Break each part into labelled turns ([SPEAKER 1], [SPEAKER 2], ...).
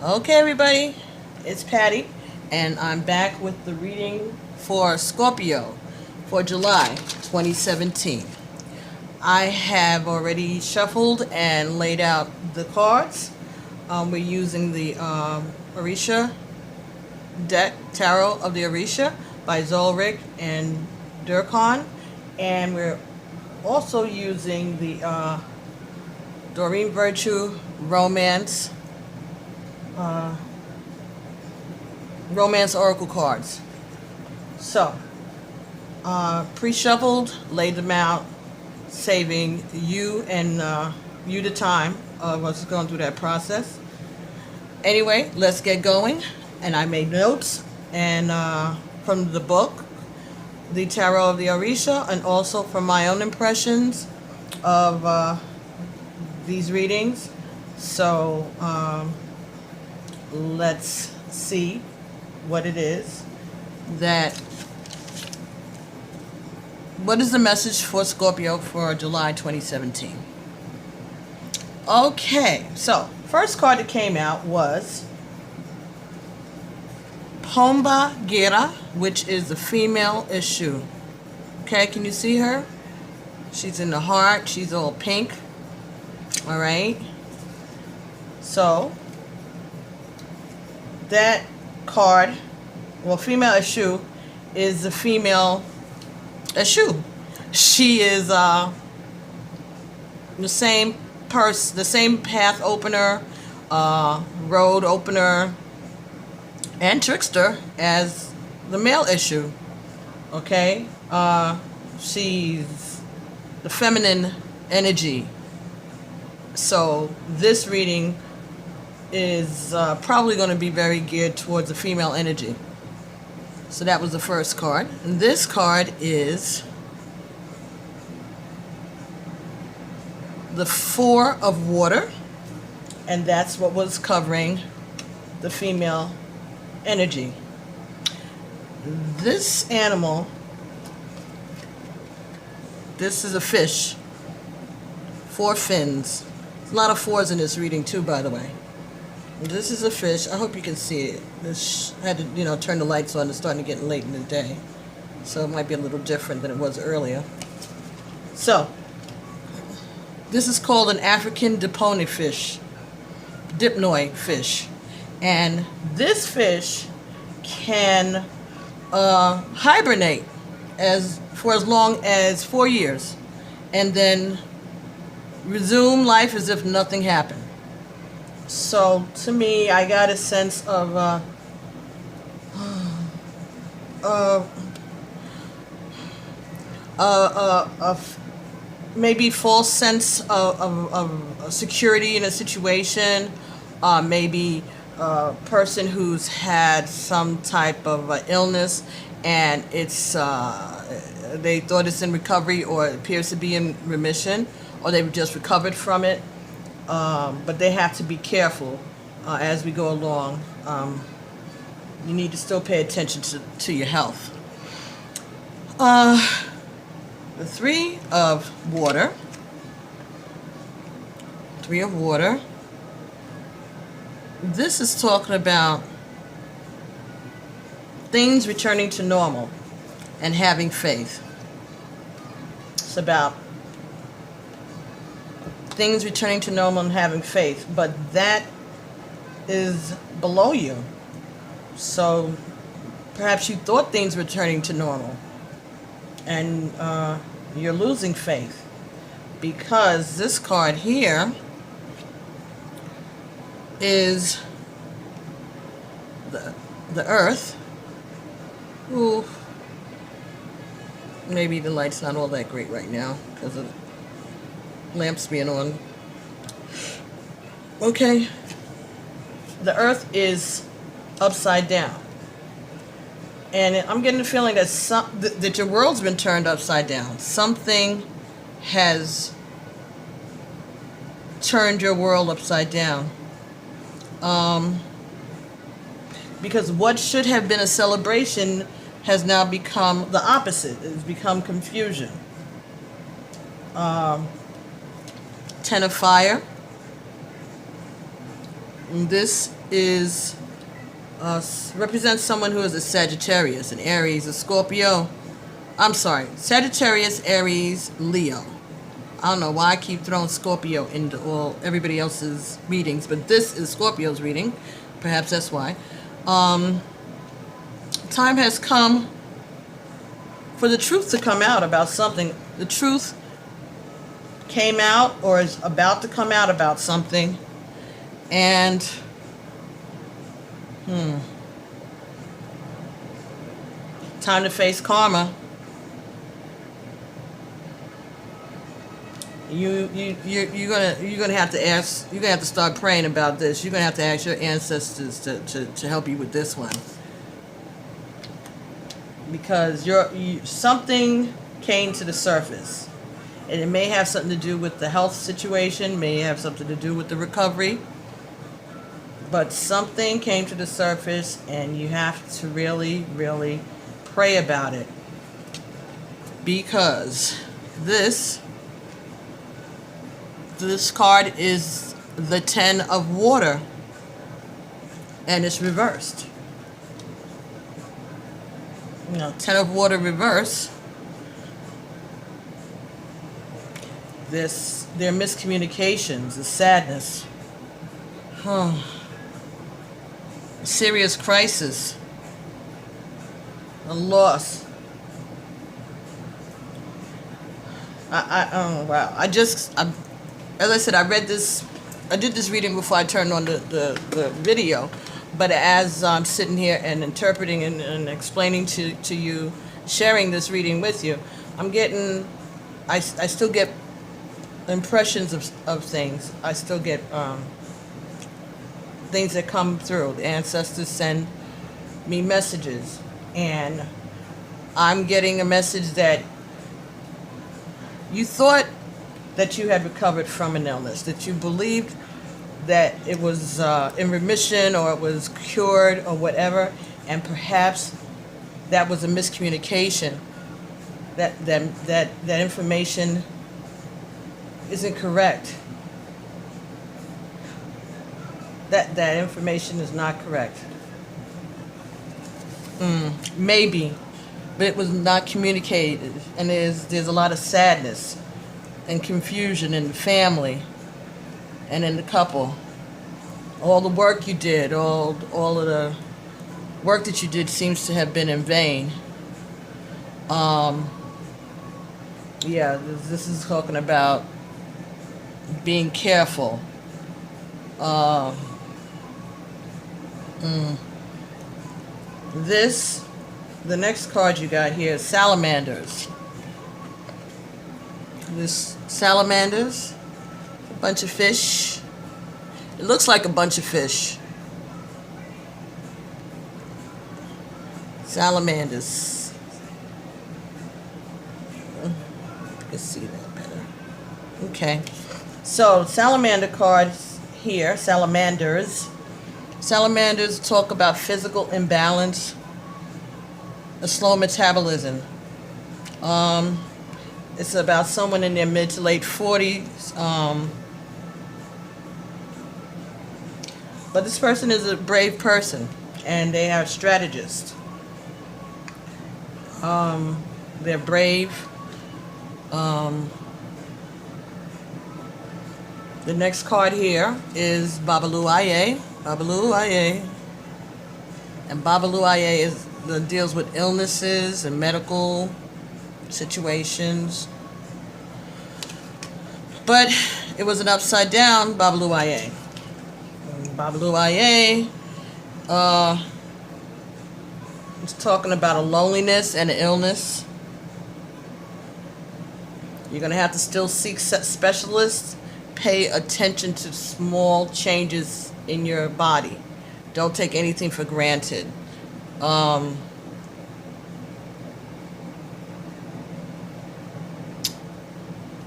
[SPEAKER 1] Okay, everybody, it's Patty, and I'm back with the reading for Scorpio for July 2017. I have already shuffled and laid out the cards. We're using the Orisha deck, Tarot of the Orisha by Zolric and Durkheim, and we're also using the Doreen Virtue Romance Oracle cards. So, pre-shuffled, laid them out, saving you and you the time of us going through that process. Anyway, let's get going. And I made notes and from the book, the Tarot of the Orisha, and also from my own impressions of these readings. So, let's see what it is what is the message for Scorpio for July 2017? Okay, so first card that came out was Pomba Gira, which is the female issue. Okay, can you see her? She's in the heart, she's all pink. All right, so that card, well, female issue is the female issue. She is the same the same path opener, road opener, and trickster as the male issue. Okay, she's the feminine energy. So this reading is probably going to be very geared towards the female energy. So that was the first card. And this card is the Four of Water, and that's what was covering the female energy. This animal, this is a fish, 4 fins. There's a lot of 4s in this reading too, by the way. This is a fish. I hope you can see it. This had to, turn the lights on. It's starting to get late in the day, so it might be a little different than it was earlier. So, this is called an African dipnoi fish, and this fish can hibernate for as long as 4 years, and then resume life as if nothing happened. So to me, I got a sense of maybe false sense of security in a situation. Maybe a person who's had some type of illness, and it's they thought it's in recovery, or it appears to be in remission, or they've just recovered from it. But they have to be careful as we go along. You need to still pay attention to your health. The Three of Water. Three of Water. This is talking about things returning to normal and having faith. It's about things returning to normal and having faith, but that is below you. So perhaps you thought things were returning to normal, and you're losing faith, because this card here is the Earth. Ooh, maybe the light's not all that great right now because of lamps being on. Okay, the Earth is upside down, and I'm getting the feeling that that your world's been turned upside down. Something has turned your world upside down, because what should have been a celebration has now become the opposite. It's become confusion. 10 of Fire, This is represents someone who is a Sagittarius, an Aries, a Scorpio. I'm sorry, Sagittarius, Aries, Leo. I don't know why I keep throwing Scorpio into everybody else's readings, but this is Scorpio's reading. Perhaps that's why. Time has come for the truth to come out about something. The truth came out or is about to come out about something. And time to face karma. You're gonna have to ask. You're gonna have to start praying about this. You're gonna have to ask your ancestors to help you with this one, because something came to the surface, and it may have something to do with the health situation, may have something to do with the recovery, but something came to the surface, and you have to really, really pray about it, because this card is the 10 of water, and it's reversed. 10 of water reverse. There are miscommunications, the sadness. Serious crisis. A loss. Oh wow. As I said, I did this reading before I turned on the video, but as I'm sitting here and interpreting and explaining to you, sharing this reading with you, I still get impressions of things. I still get things that come through. The ancestors send me messages, and I'm getting a message that you thought that you had recovered from an illness, that you believed that it was in remission or it was cured or whatever, and perhaps that was a miscommunication. That information isn't correct. That information is not correct. Maybe, but it was not communicated, and there's a lot of sadness and confusion in the family and in the couple. All the work you did, all of the work that you did seems to have been in vain. Yeah, this is talking about being careful. The next card you got here is salamanders. This salamanders, a bunch of fish. It looks like a bunch of fish. Salamanders. You can see that better. Okay. So salamander cards here, salamanders. Salamanders talk about physical imbalance, a slow metabolism. It's about someone in their mid to late 40s. But this person is a brave person, and they are strategists. They're brave. The next card here is Babalu Iya. Babalu Iya. And Babalu Iya deals with illnesses and medical situations. But it was an upside down Babalu Iya. Babalu Iya is talking about a loneliness and an illness. You're going to have to still seek specialists. Pay attention to small changes in your body. Don't take anything for granted.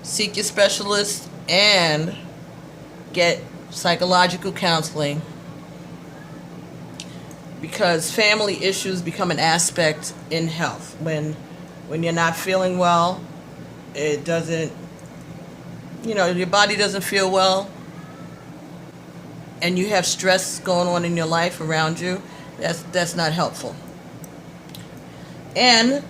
[SPEAKER 1] Seek your specialist and get psychological counseling, because family issues become an aspect in health. When you're not feeling well, it doesn't, your body doesn't feel well, and you have stress going on in your life around you, that's not helpful. And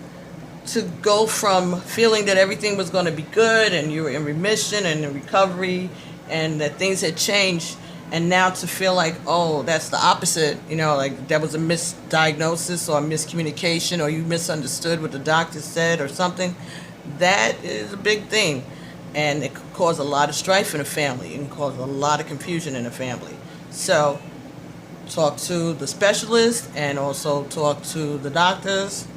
[SPEAKER 1] to go from feeling that everything was going to be good and you were in remission and in recovery and that things had changed, and now to feel like, oh, that's the opposite, like that was a misdiagnosis or a miscommunication, or you misunderstood what the doctor said or something, that is a big thing. And it could cause a lot of strife in a family. It can cause a lot of confusion in a family. So talk to the specialist, and also talk to the doctors,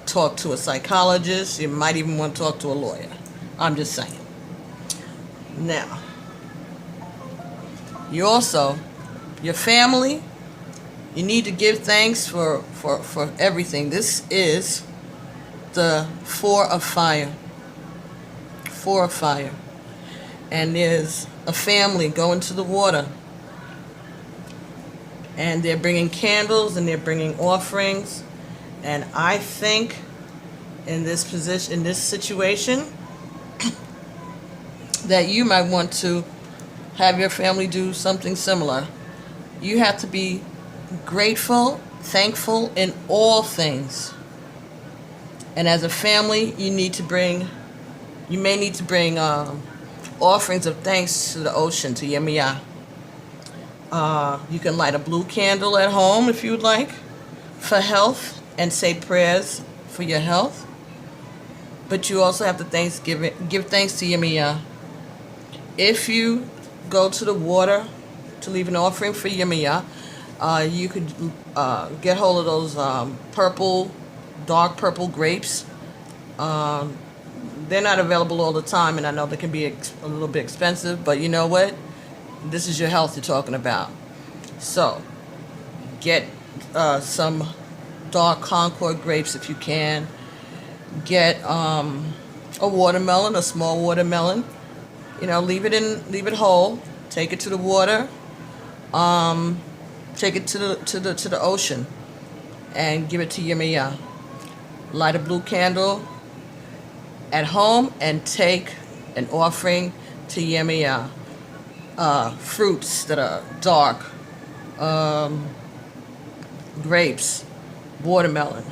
[SPEAKER 1] talk to a psychologist. You might even want to talk to a lawyer. I'm just saying. Now, your family, you need to give thanks for everything. This is the Four of Fire. Four of Fire. And there's a family going to the water. And they're bringing candles and they're bringing offerings. And I think in this position, in this situation, that you might want to have your family do something similar. You have to be grateful, thankful in all things. And as a family, you may need to bring offerings of thanks to the ocean, to Yemiya. You can light a blue candle at home if you would like, for health, and say prayers for your health. But you also have to give thanks to Yemiya. If you go to the water to leave an offering for Yemiya, you could get hold of those dark purple grapes. They're not available all the time, and I know they can be a little bit expensive, but you know what? This is your health you're talking about. So get some dark Concord grapes if you can. Get a watermelon, a small watermelon. Leave it whole. Take it to the water. Take it to the ocean, and give it to Yemiya. Light a blue candle at home and take an offering to Yemiya. Fruits that are dark, grapes, watermelon,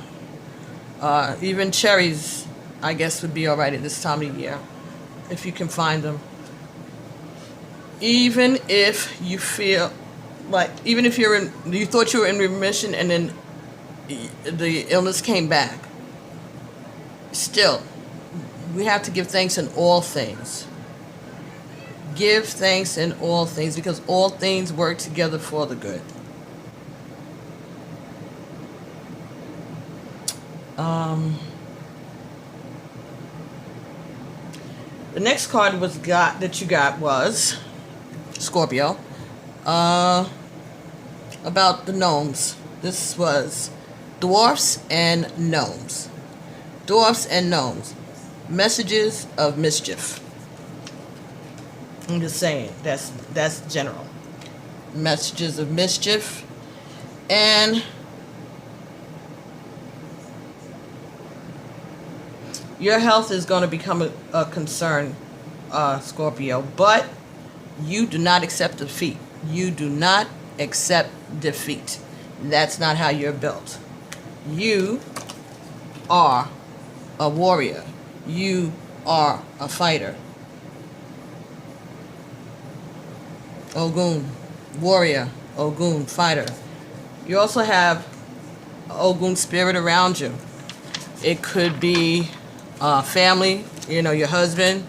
[SPEAKER 1] even cherries, I guess would be all right at this time of year, if you can find them. Even if you feel like, even if you thought you were in remission and then the illness came back, still, we have to give thanks in all things. Give thanks in all things, because all things work together for the good. The next card that you got was Scorpio, about the gnomes. This was dwarfs and gnomes. Dwarfs and gnomes. Messages of mischief. I'm just saying, that's general. Messages of mischief. And your health is going to become a concern, Scorpio, but you do not accept defeat. You do not accept defeat. That's not how you're built. You are a warrior. You are a fighter. Ogun, warrior. Ogun, fighter. You also have Ogun spirit around you. It could be family, your husband.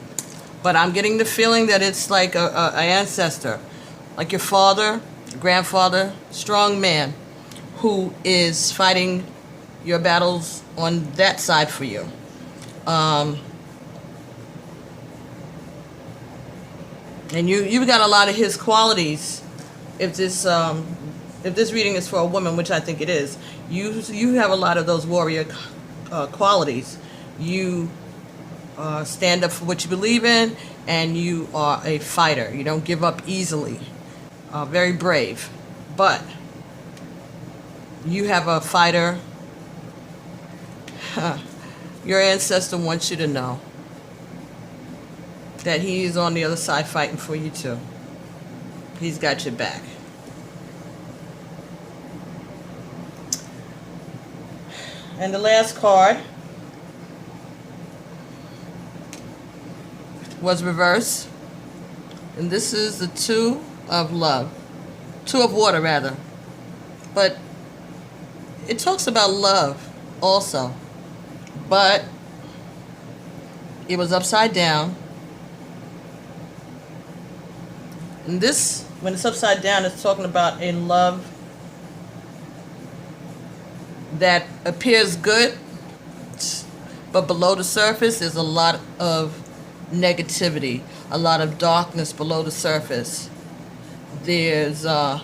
[SPEAKER 1] But I'm getting the feeling that it's like an ancestor, like your father, grandfather, strong man, who is fighting your battles on that side for you. And you've got a lot of his qualities. If this reading is for a woman, which I think it is, you have a lot of those warrior qualities. You stand up for what you believe in, and you are a fighter. You don't give up easily. Very brave. But you have a fighter. Your ancestor wants you to know that he is on the other side fighting for you too. He's got your back. And the last card was reversed. And this is the Two of Love. Two of Water, rather. But it talks about love also. But it was upside down. And this, when it's upside down, it's talking about a love that appears good, but below the surface is a lot of negativity, a lot of darkness below the surface. There's a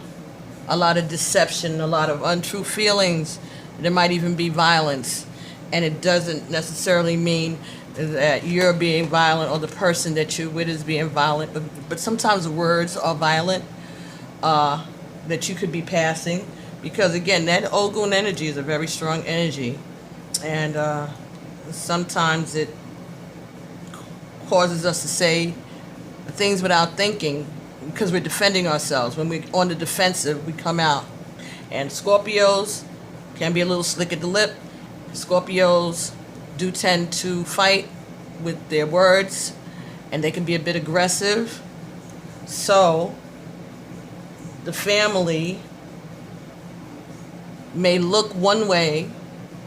[SPEAKER 1] lot of deception, a lot of untrue feelings. There might even be violence. And it doesn't necessarily mean that you're being violent or the person that you're with is being violent, but sometimes words are violent that you could be passing, because again, that Ogun energy is a very strong energy, and sometimes it causes us to say things without thinking because we're defending ourselves. When we're on the defensive, we come out. And Scorpios can be a little slick at the lip. Scorpios do tend to fight with their words, and they can be a bit aggressive. So the family may look one way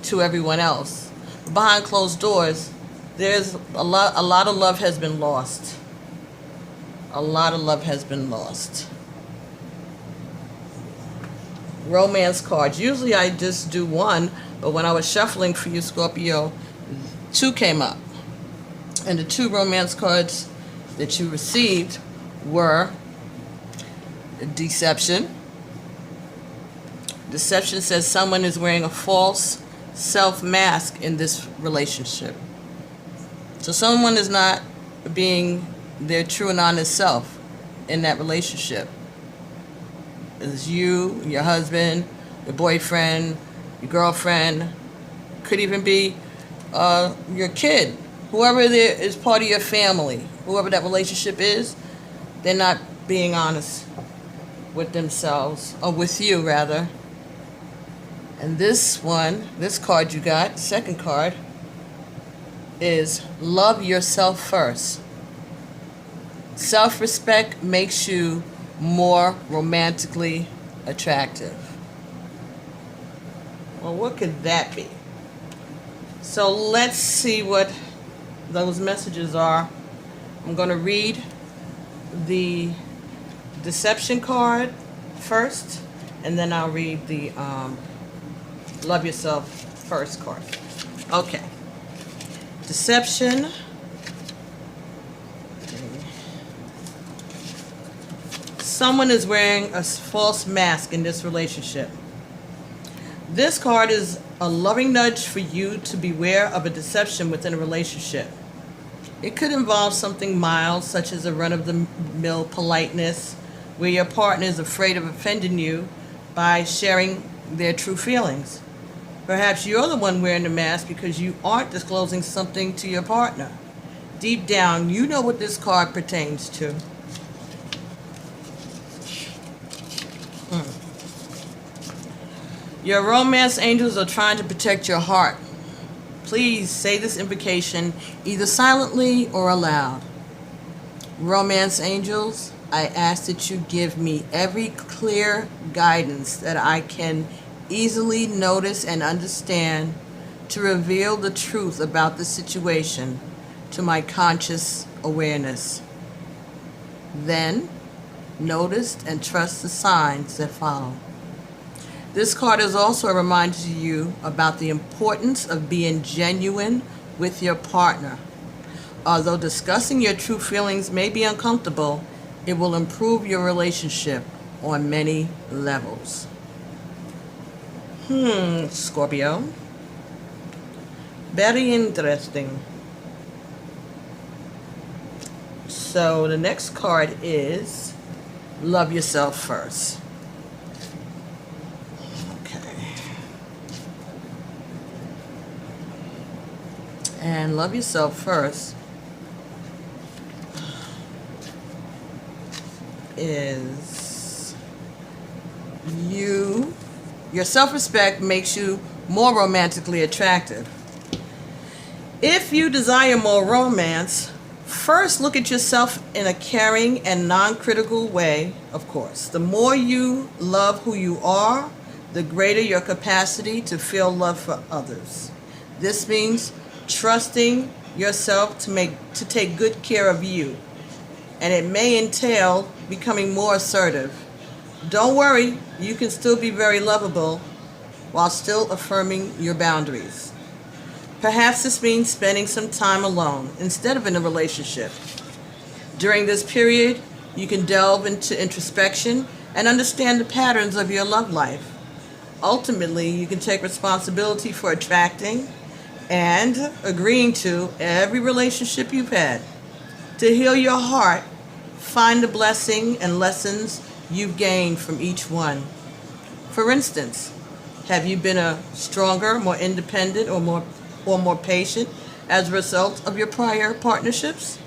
[SPEAKER 1] to everyone else. Behind closed doors, there's a lot of love has been lost. A lot of love has been lost. Romance cards. Usually I just do one, but when I was shuffling for you, Scorpio, two came up. And the two romance cards that you received were deception. Deception says someone is wearing a false self-mask in this relationship. So someone is not being their true and honest self in that relationship. It's you, your husband, your boyfriend, your girlfriend, could even be your kid. Whoever there is part of your family, whoever that relationship is, they're not being honest with themselves, or with you rather. And this one, this card you got, second card, is love yourself first. Self-respect makes you more romantically attractive. Well, what could that be? So let's see what those messages are. I'm going to read the deception card first, and then I'll read the love yourself first card. Okay. Deception. Someone is wearing a false mask in this relationship. This card is a loving nudge for you to beware of a deception within a relationship. It could involve something mild, such as a run-of-the-mill politeness, where your partner is afraid of offending you by sharing their true feelings. Perhaps you're the one wearing the mask because you aren't disclosing something to your partner. Deep down, you know what this card pertains to. Your romance angels are trying to protect your heart. Please say this invocation either silently or aloud. Romance angels, I ask that you give me every clear guidance that I can easily notice and understand to reveal the truth about the situation to my conscious awareness. Then, notice and trust the signs that follow. This card is also a reminder to you about the importance of being genuine with your partner. Although discussing your true feelings may be uncomfortable, it will improve your relationship on many levels. Scorpio. Very interesting. So the next card is love yourself first. And love yourself first is your self-respect makes you more romantically attractive. If you desire more romance, first look at yourself in a caring and non-critical way, of course. The more you love who you are, the greater your capacity to feel love for others. This means trusting yourself to take good care of you, and it may entail becoming more assertive. Don't worry, you can still be very lovable while still affirming your boundaries. Perhaps this means spending some time alone instead of in a relationship. During this period, you can delve into introspection and understand the patterns of your love life. Ultimately, you can take responsibility for attracting and agreeing to every relationship you've had. To heal your heart, find the blessing and lessons you've gained from each one. For instance, have you been a stronger, more independent, or more patient as a result of your prior partnerships?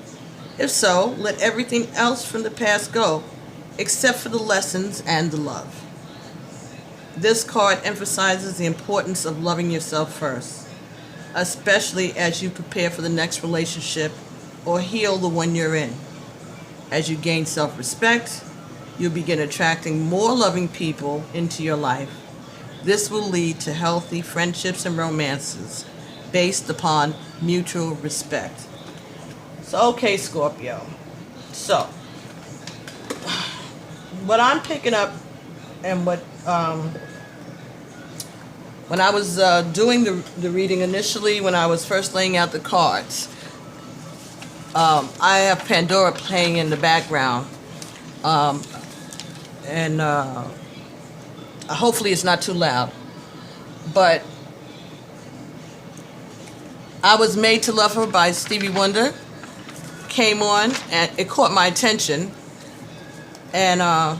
[SPEAKER 1] If so, let everything else from the past go, except for the lessons and the love. This card emphasizes the importance of loving yourself first, especially as you prepare for the next relationship or heal the one you're in. As you gain self-respect, you'll begin attracting more loving people into your life. This will lead to healthy friendships and romances based upon mutual respect. So, okay, Scorpio. So, what I'm picking up and what, when I was doing the reading initially, when I was first laying out the cards, I have Pandora playing in the background. And hopefully it's not too loud. But I Was Made to Love Her by Stevie Wonder came on, and it caught my attention. And I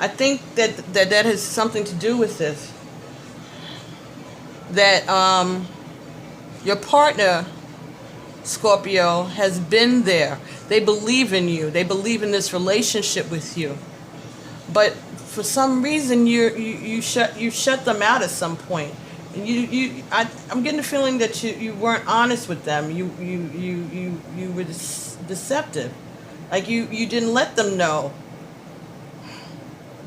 [SPEAKER 1] think that has something to do with this. That your partner, Scorpio, has been there. They believe in you. They believe in this relationship with you. But for some reason, you shut them out at some point. And I'm getting the feeling that you weren't honest with them. You were deceptive. Like you didn't let them know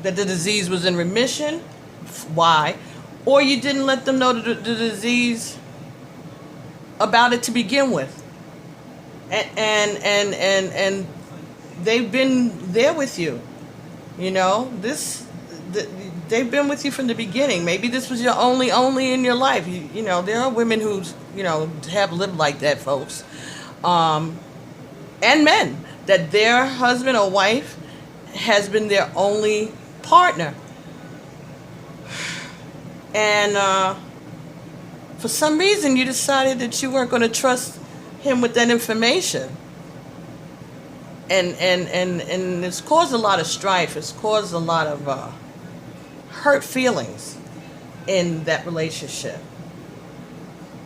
[SPEAKER 1] that the disease was in remission. Why? Or you didn't let them know the disease about it to begin with. And they've been there with you. You know, they've been with you from the beginning. Maybe this was your only in your life. You know, there are women who, have lived like that, folks. And men, that their husband or wife has been their only partner. And for some reason, you decided that you weren't going to trust him with that information. And it's caused a lot of strife. It's caused a lot of hurt feelings in that relationship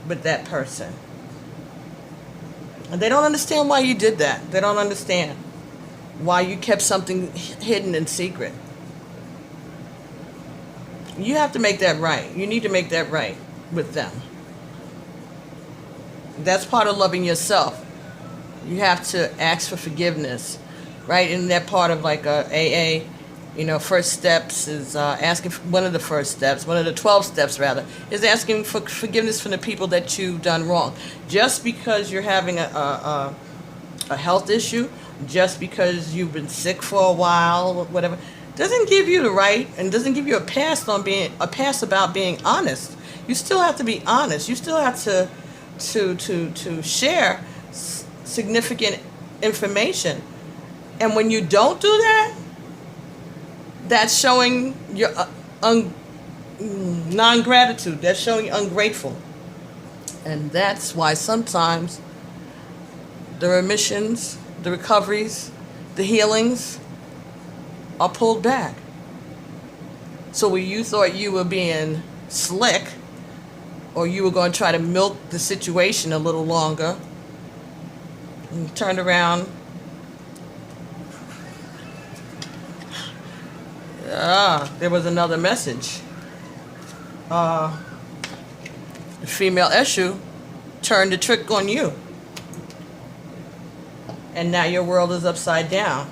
[SPEAKER 1] with that person. And they don't understand why you did that. They don't understand why you kept something hidden and secret. You have to make that right. You need to make that right with them. That's part of loving yourself. You have to ask for forgiveness, right? And that part of like AA, first steps is asking for one of the first steps, one of the 12 steps rather, is asking for forgiveness from the people that you've done wrong. Just because you're having a health issue, just because you've been sick for a while, whatever, doesn't give you the right and doesn't give you a pass about being honest. You still have to be honest. You still have to share significant information. And when you don't do that, that's showing your non-gratitude. That's showing you're ungrateful. And that's why sometimes the remissions, the recoveries, the healings are pulled back. So when you thought you were being slick, or you were going to try to milk the situation a little longer, and turned around There was another message. The female issue turned the trick on you. And now your world is upside down.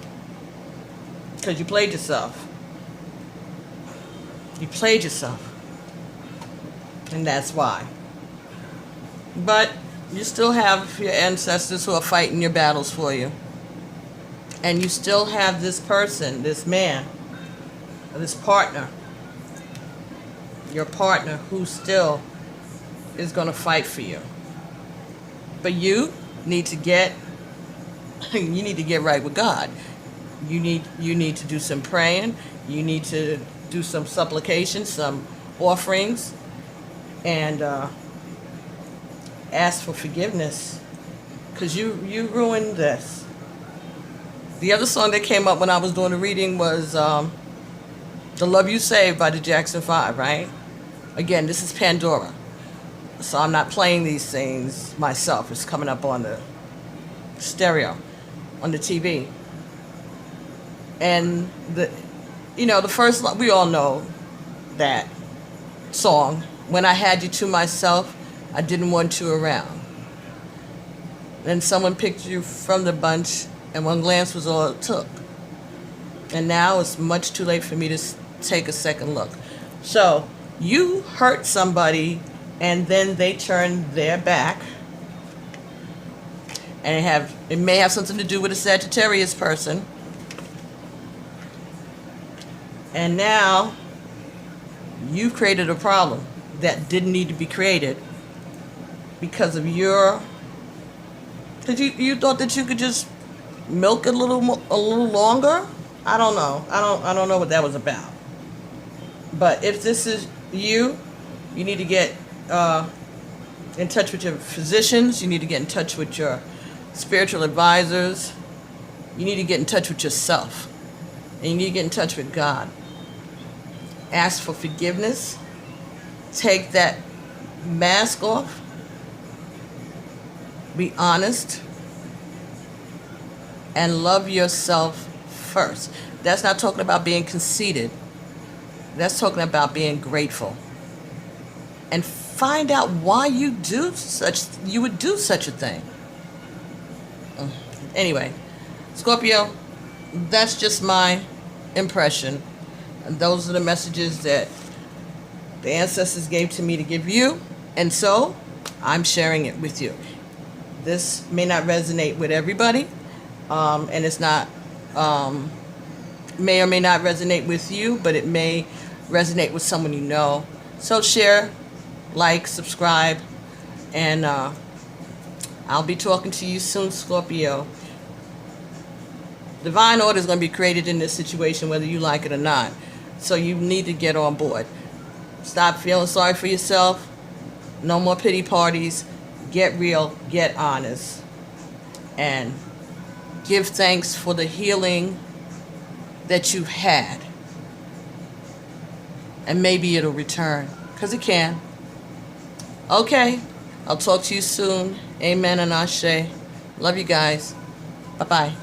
[SPEAKER 1] Because you played yourself. You played yourself. And that's why. But you still have your ancestors who are fighting your battles for you. And you still have this person, this man, this partner, your partner who still is going to fight for you. But you need to get right with God. You need to do some praying. You need to do some supplication, some offerings, and ask for forgiveness, because you ruined this. The other song that came up when I was doing the reading was The Love You Saved by the Jackson 5, right? Again, this is Pandora. So I'm not playing these things myself. It's coming up on the stereo, on the TV. And the first, we all know that song. When I had you to myself, I didn't want you around. Then someone picked you from the bunch, and one glance was all it took. And now it's much too late for me to take a second look. So you hurt somebody, and then they turn their back. And it may have something to do with a Sagittarius person. And now you've created a problem that didn't need to be created because of because you thought that you could just milk it a little longer. I don't know. I don't know what that was about. But if this is you need to get in touch with your physicians. You need to get in touch with your spiritual advisors. You need to get in touch with yourself. And you need to get in touch with God. Ask for forgiveness. Take that mask off. Be honest. And love yourself first. That's not talking about being conceited. That's talking about being grateful. And find out why you would do such a thing. Anyway, Scorpio, that's just my impression. And those are the messages that the ancestors gave to me to give you. And so I'm sharing it with you. This may not resonate with everybody. And it's not, may or may not resonate with you, but it may resonate with someone you know. So share, like, subscribe, and I'll be talking to you soon, Scorpio. Divine order is going to be created in this situation, whether you like it or not. So you need to get on board. Stop feeling sorry for yourself. No more pity parties. Get real. Get honest. And give thanks for the healing that you've had. And maybe it'll return. Because it can. Okay. I'll talk to you soon. Amen and Ashe. Love you guys. Bye-bye.